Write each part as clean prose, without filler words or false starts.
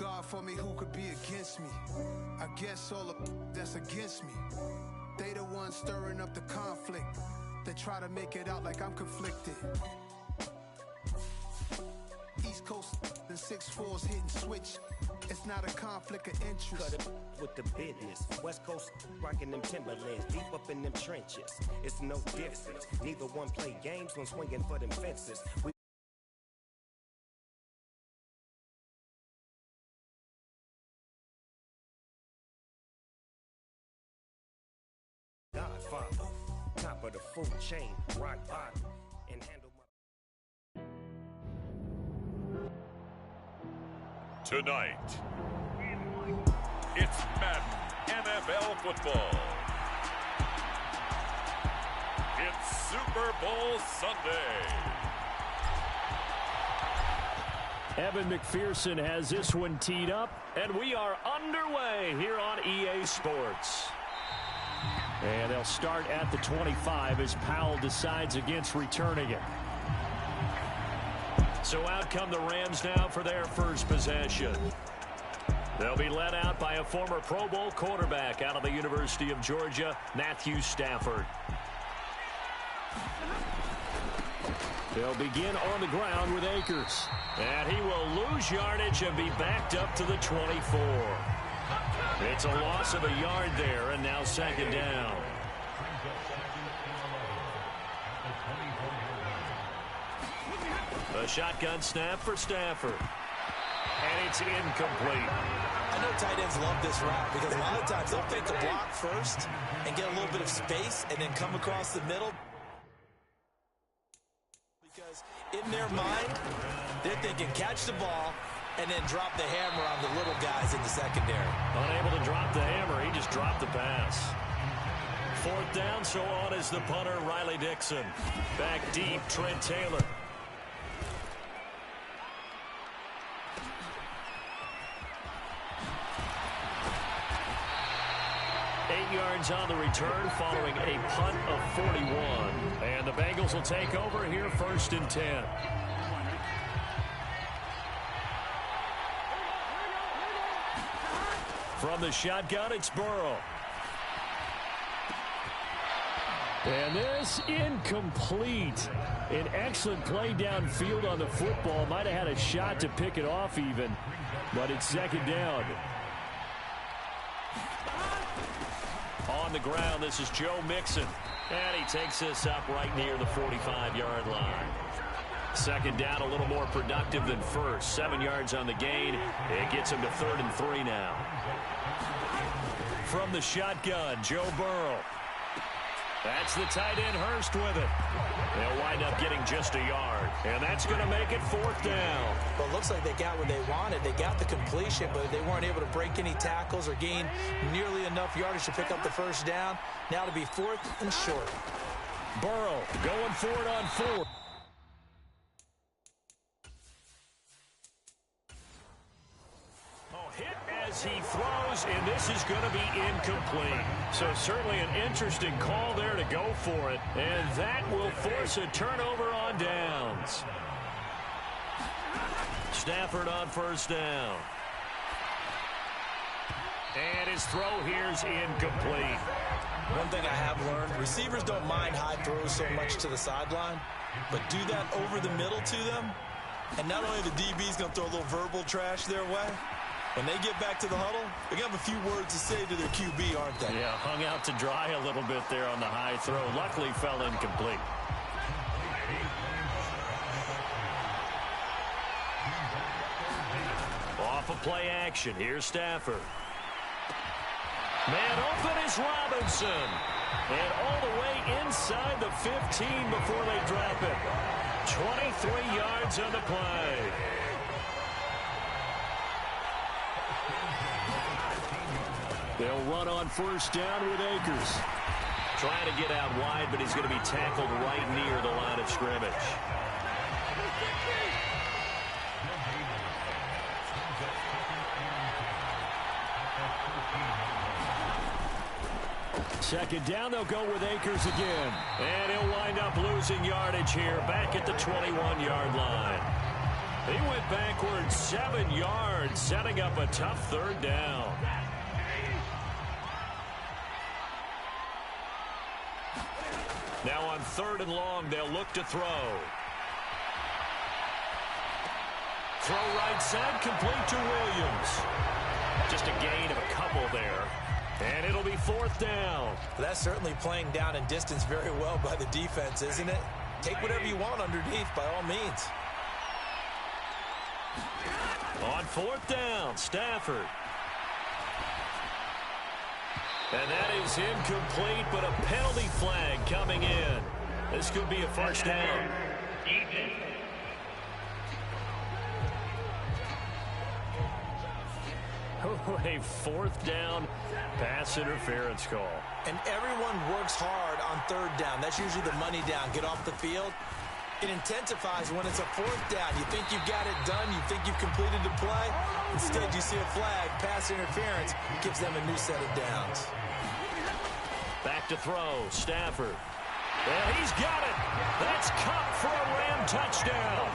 God for me, who could be against me? I guess all the that's against me. They the ones stirring up the conflict. They try to make it out like I'm conflicted. East Coast and 6'4's hitting switch. It's not a conflict of interest. Cut it with the business. West Coast rocking them Timberlands, deep up in them trenches. It's no difference. Neither one play games, one swinging for them fences. Godfather, top of the food chain, rock bottom, and handle my... Tonight, it's Madden NFL football. It's Super Bowl Sunday. Evan McPherson has this one teed up, and we are underway here on EA Sports. And they'll start at the 25 as Powell decides against returning it. So out come the Rams now for their first possession. They'll be led out by a former Pro Bowl quarterback out of the University of Georgia, Matthew Stafford. They'll begin on the ground with Akers. And he will lose yardage and be backed up to the 24. It's a loss of a yard there, and now second down. A shotgun snap for Stafford. And it's incomplete. I know tight ends love this route because a lot of times they'll fake the block first and get a little bit of space and then come across the middle. Because in their mind, they're thinking catch the ball and then drop the hammer on the little guys in the secondary. Unable to drop the hammer, he just dropped the pass. Fourth down, so on is the punter, Riley Dixon. Back deep, Trent Taylor. Yards on the return following a punt of 41. And the Bengals will take over here first and 10. From the shotgun, it's Burrow. And this incomplete. An excellent play downfield on the football. Might have had a shot to pick it off even, but it's second down. On the ground, this is Joe Mixon. And he takes this up right near the 45-yard line. Second down, a little more productive than first. 7 yards on the gain. It gets him to 3rd and 3 now. From the shotgun, Joe Burrow. That's the tight end, Hurst, with it. They'll wind up getting just a yard. And that's going to make it 4th down. Well, it looks like they got what they wanted. They got the completion, but they weren't able to break any tackles or gain nearly enough yardage to pick up the first down. Now to be 4th and short. Burrow going for it on 4. Hit as he throws, and this is going to be incomplete. So certainly an interesting call there to go for it, and that will force a turnover on downs. Stafford on first down. And his throw here's incomplete. One thing I have learned, receivers don't mind high throws so much to the sideline, but do that over the middle to them, and not only the DB's going to throw a little verbal trash their way, when they get back to the huddle, they're going to have a few words to say to their QB, aren't they? Yeah, hung out to dry a little bit there on the high throw. Luckily, fell incomplete. Off of play action. Here's Stafford. Man open is Robinson. And all the way inside the 15 before they drop it. 23 yards on the play. They'll run on first down with Akers. Trying to get out wide, but he's going to be tackled right near the line of scrimmage. Second down, they'll go with Akers again. And he'll wind up losing yardage here, back at the 21-yard line. He went backwards 7 yards, setting up a tough third down. Now on 3rd and long, they'll look to throw. Throw right side, complete to Williams. Just a gain of a couple there. And it'll be 4th down. That's certainly playing down in distance very well by the defense, isn't it? Take whatever you want underneath by all means. On 4th down, Stafford. And that is incomplete, but a penalty flag coming in. This could be a first down. A 4th down pass interference call. And everyone works hard on 3rd down. That's usually the money down. Get off the field. It intensifies when it's a 4th down. You think you've got it done. You think you've completed the play. Instead, you see a flag. Pass interference gives them a new set of downs. Back to throw. Stafford. And he's got it. That's Cup for a Ram touchdown.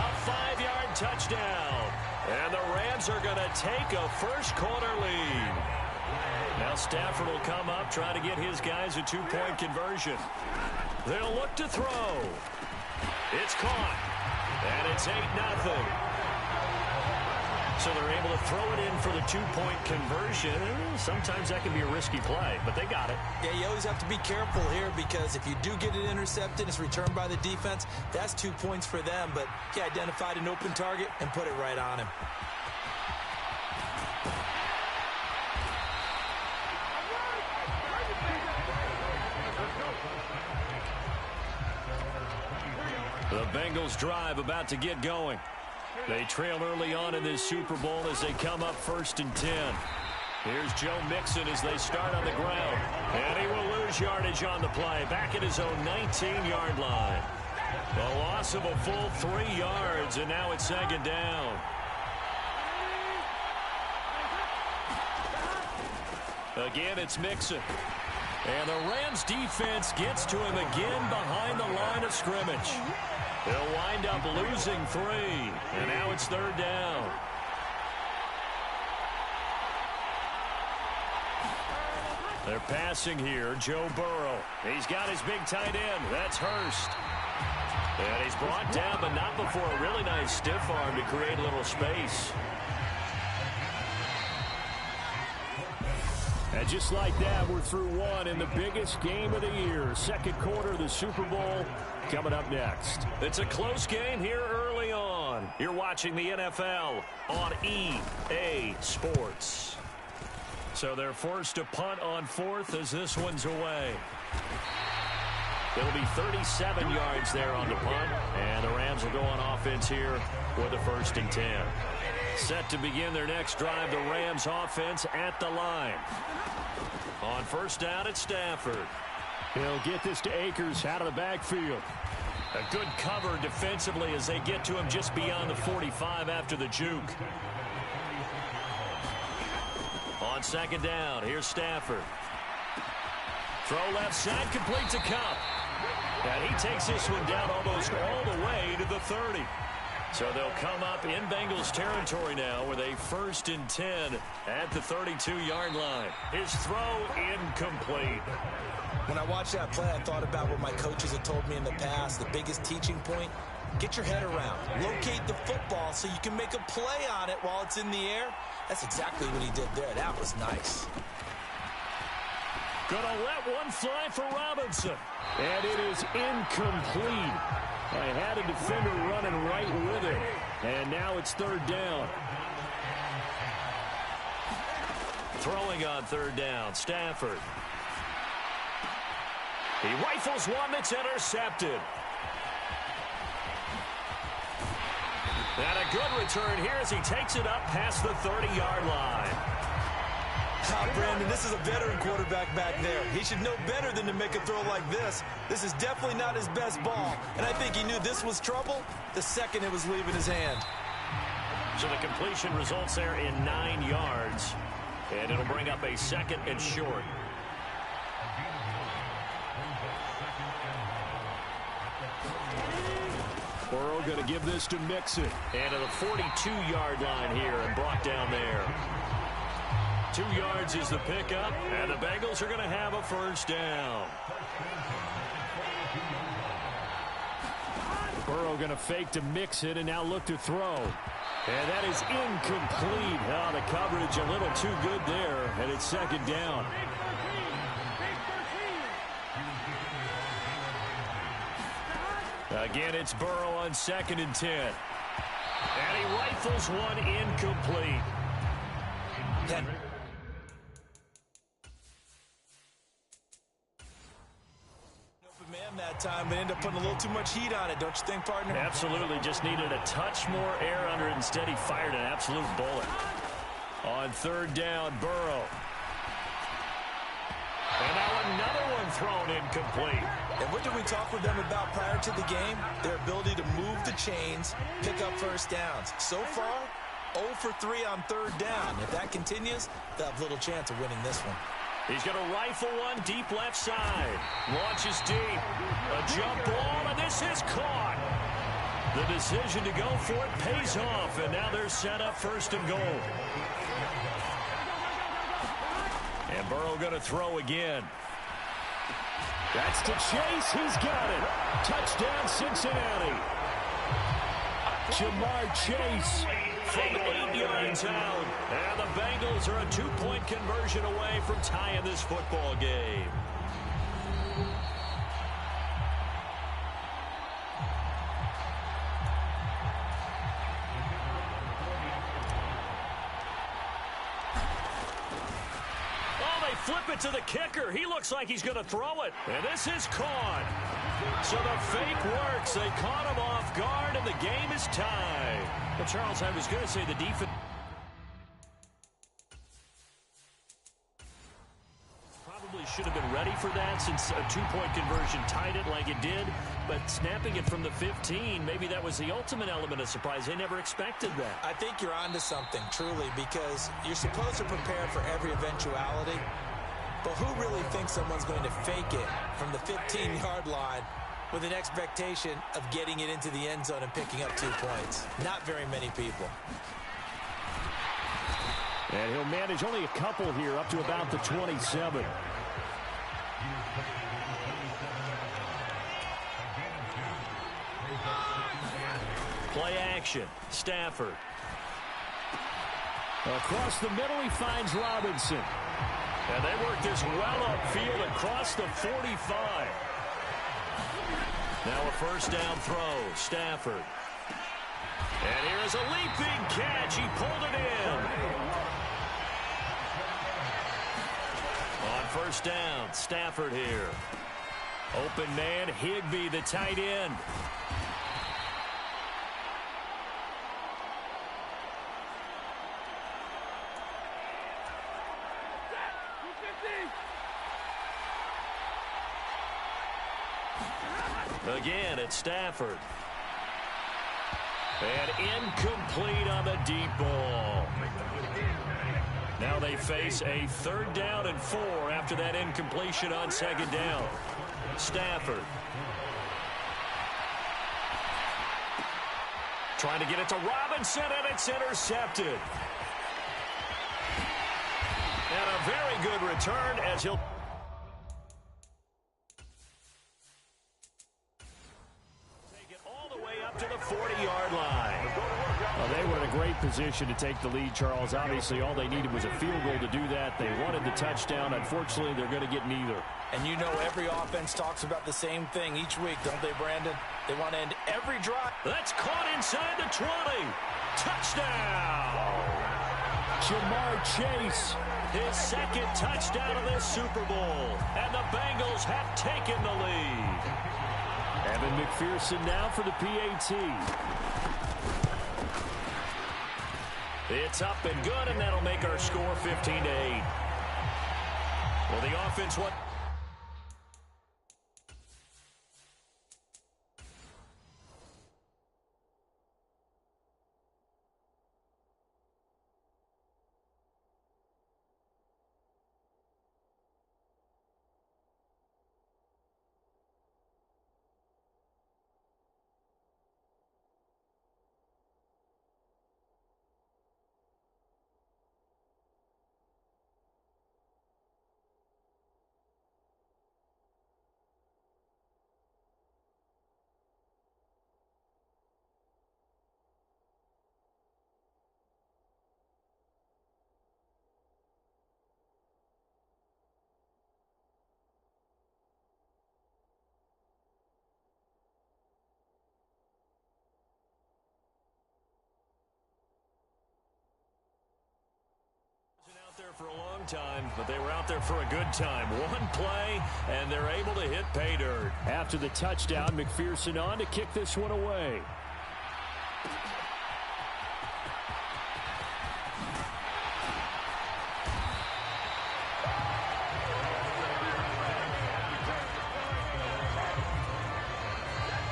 A 5-yard touchdown. And the Rams are going to take a first-quarter lead. Now Stafford will come up, try to get his guys a 2-point conversion. They'll look to throw. It's caught. And it's 8-0. So they're able to throw it in for the 2-point conversion. Sometimes that can be a risky play, but they got it. Yeah, you always have to be careful here because if you do get it intercepted, it's returned by the defense, that's 2 points for them. But he identified an open target and put it right on him. The Bengals drive about to get going. They trail early on in this Super Bowl as they come up 1st and 10. Here's Joe Mixon as they start on the ground. And he will lose yardage on the play. Back at his own 19-yard line. A loss of a full 3 yards, and now it's 2nd down. Again, it's Mixon. And the Rams defense gets to him again behind the line of scrimmage. They'll wind up losing 3. And now it's 3rd down. They're passing here. Joe Burrow. He's got his big tight end. That's Hurst. And he's brought down, but not before a really nice stiff arm to create a little space. And just like that, we're through one in the biggest game of the year. 2nd quarter of the Super Bowl coming up next. It's a close game here early on. You're watching the NFL on EA Sports. So they're forced to punt on 4th as this one's away. It'll be 37 yards there on the punt. And the Rams will go on offense here with a 1st and 10. Set to begin their next drive, the Rams offense at the line. On 1st down, it's Stafford. He'll get this to Akers out of the backfield. A good cover defensively as they get to him just beyond the 45 after the juke. On 2nd down, here's Stafford. Throw left side, complete to Cup. And he takes this one down almost all the way to the 30. So they'll come up in Bengals territory now with a 1st and 10 at the 32-yard line. His throw incomplete. When I watched that play, I thought about what my coaches had told me in the past. The biggest teaching point, get your head around. Locate the football so you can make a play on it while it's in the air. That's exactly what he did there. That was nice. Gonna let one fly for Robinson. And it is incomplete. I had a defender running right with him. And now it's 3rd down. Throwing on 3rd down, Stafford. He rifles one that's intercepted. And a good return here as he takes it up past the 30-yard line. Brandon, this is a veteran quarterback back there. He should know better than to make a throw like this. This is definitely not his best ball. And I think he knew this was trouble the second it was leaving his hand. So the completion results there in 9 yards. And it'll bring up a 2nd and short. Burrow going to give this to Mixon. And to the 42-yard line here and brought down there. 2 yards is the pickup, and the Bengals are going to have a first down. Burrow going to fake to Mixon and now look to throw. And that is incomplete. Oh, the coverage a little too good there, and it's second down. Again, it's Burrow on 2nd and 10. And he rifles one incomplete. Open man that time, but ended up putting a little too much heat on it, don't you think, partner? Absolutely. Just needed a touch more air under it. Instead, he fired an absolute bullet. On 3rd down, Burrow. And now another one thrown incomplete. And what did we talk with them about prior to the game? Their ability to move the chains, pick up first downs. So far, 0 for 3 on 3rd down. If that continues, they'll have little chance of winning this one. He's going to rifle one deep left side. Launches deep. A jump ball, and this is caught. The decision to go for it pays off, and now they're set up 1st and goal. And Burrow going to throw again. That's to Chase. He's got it. Touchdown, Cincinnati. Jamar Chase from 8 yards out. And the Bengals are a 2-point conversion away from tying this football game. Flip it to the kicker. He looks like he's going to throw it. And this is caught. So the fake works. They caught him off guard, and the game is tied. But, Charles, I was going to say the defense probably should have been ready for that since a 2-point conversion tied it like it did. But snapping it from the 15, maybe that was the ultimate element of surprise. They never expected that. I think you're onto something, truly, because you're supposed to prepare for every eventuality. But who really thinks someone's going to fake it from the 15-yard line with an expectation of getting it into the end zone and picking up 2 points? Not very many people. And he'll manage only a couple here up to about the 27. Play action. Stafford. Across the middle, he finds Robinson. And they work this well upfield across the 45. Now a first down throw. Stafford. And here is a leaping catch. He pulled it in. On first down, Stafford here. Open man, Higbee, the tight end. Again, it's Stafford. And incomplete on the deep ball. Now they face a 3rd down and 4 after that incompletion on 2nd down. Stafford. Trying to get it to Robinson, and it's intercepted. And a very good return as he'll take it all the way up to the 40-yard line. Well, they were in a great position to take the lead, Charles. Obviously, all they needed was a field goal to do that. They wanted the touchdown. Unfortunately, they're going to get neither. And you know every offense talks about the same thing each week, don't they, Brandon? They want to end every drive. That's caught inside the 20. Touchdown! Jamar Chase, his 2nd touchdown of this Super Bowl. And the Bengals have taken the lead. Evan McPherson now for the PAT. It's up and good, and that'll make our score 15-8. Well, the offense, what? For a long time, but they were out there for a good time. One play, and they're able to hit pay dirt. After the touchdown, McPherson on to kick this one away.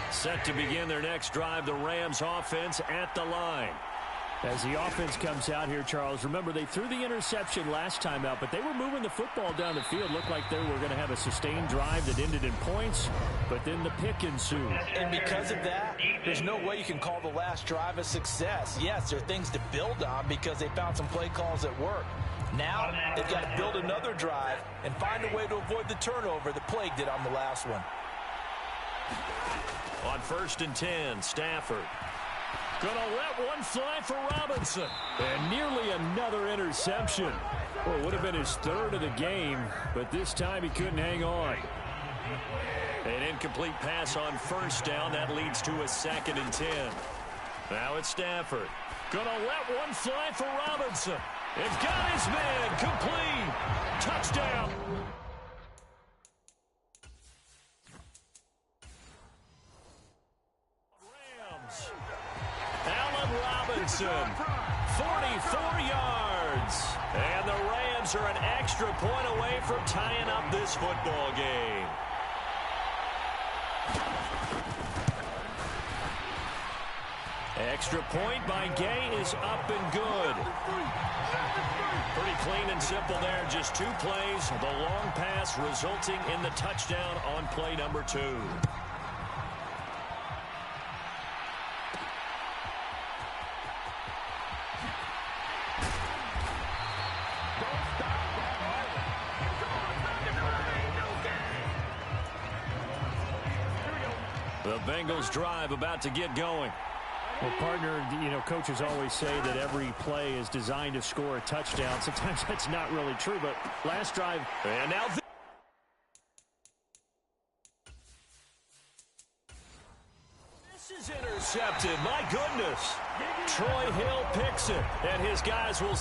Set to begin their next drive, the Rams offense at the line. As the offense comes out here, Charles, remember they threw the interception last time out, but they were moving the football down the field. Looked like they were going to have a sustained drive that ended in points, but then the pick ensued. And because of that, there's no way you can call the last drive a success. Yes, there are things to build on because they found some play calls that work. Now they've got to build another drive and find a way to avoid the turnover that plagued it on the last one. On 1st and 10, Stafford. Gonna let one fly for Robinson. And nearly another interception. Well, it would have been his third of the game, but this time he couldn't hang on. An incomplete pass on 1st down. That leads to a 2nd and 10. Now it's Stafford. Gonna let one fly for Robinson. It's got his man. Complete. Touchdown. Robinson, 44 yards. And the Rams are an extra point away from tying up this football game. Extra point by Gay is up and good. Pretty clean and simple there. Just 2 plays. The long pass resulting in the touchdown on play number 2. The Bengals drive about to get going. Well, partner, you know, coaches always say that every play is designed to score a touchdown. Sometimes that's not really true, but last drive. And now this is intercepted. My goodness. Troy Hill picks it, and his guys will